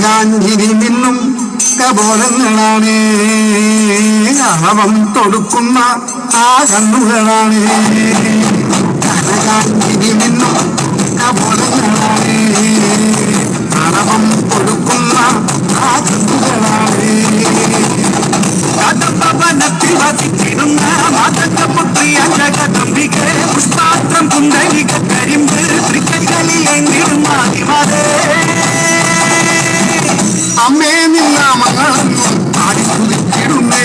കനകാഞ്ചിരി മിന്നും കപോലങ്ങളാണ്, അളവം തൊടുക്കുന്ന ആ കണ്ണുകളാണ്. കനകാഞ്ചിരി മിന്നും കപോലങ്ങളാണ്, അളവം കൊടുക്കുന്ന ആ കണ്ണുകളാണ്. കഥപവനത്തിൽ വസിച്ചിടുന്ന മാതൃകപുത്രിയ ജഗദംബികെ, പുഷ്പാത്രം കുണ്ടലിക കരിമ്പ് തൃക്കൈകളിലേന്തിടും ആദിമാതേ. അമ്മേ നിന്നാമങ്ങളെന്നും പാടി സ്തുതിച്ചിടുന്നേ,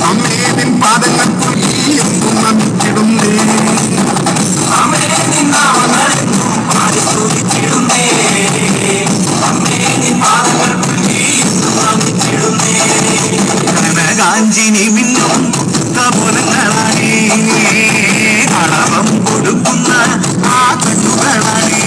അമ്മേ നിൻ പാദങ്ങൾക്കുള്ളിയെന്നും നമിച്ചിടുന്നേ. അമ്മേ നിന്നാമങ്ങളെന്നും പാടി സ്തുതിച്ചിടുന്നേ, അമ്മേ നിൻ പാദങ്ങൾക്കുള്ളിയെന്നും നമിച്ചിടുന്നേ. കനകാഞ്ചിനി മിന്നും കപോലങ്ങളാണ്, അളവം കൊടുക്കുന്ന ആ കണ്ണുകളാണ്.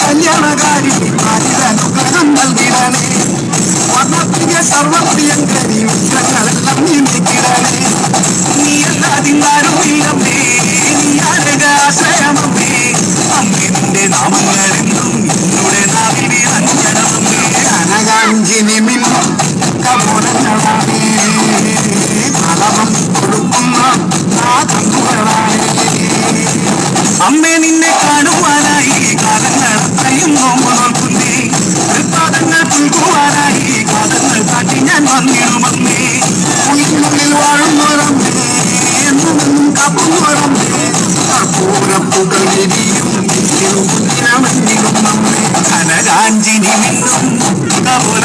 കല്യാണകാരി അനുഗ്രഹം നൽകിടണേ, വർണ്ണപ്രിയ സർവപ്രിയങ്കരി മിത്രങ്ങളെല്ലാം നീക്കിടണേ. നീയല്ലാതിന്നാരുമില്ലമ്മേ, നീയാശ്രയമമ്മേ. അമ്മേ നിന്റെ നാമങ്ങളെന്നും എന്നുടെ നാവിനെ അഞ്ജനമമ്മേ. കനകാഞ്ചിനി മിന്നും കപോലങ്ങളാണ്, അളവം കൊടുക്കുന്ന ആ കണ്ണുകളാണ്. അമ്മേ നിന്നെ കാണുവാനായി കാലങ്ങൾ അത്രയും നോമ്പ് നോക്കുന്നേ, പാദങ്ങൾ പുൽകുവാനായി കാലങ്ങൾ കാട്ടി ഞാൻ വന്നിടുമമ്മേ. ഉള്ളിനുള്ളിൽ വാഴുന്നോരമ്മേ, എന്നും കാപ്പുന്നോരമ്മേ, കർപ്പൂരപ്പുകൾ എരിയും കുഞ്ഞിനമഞ്ഞിടും അമ്മേ. കനകാഞ്ചിനി മിന്നും കപോല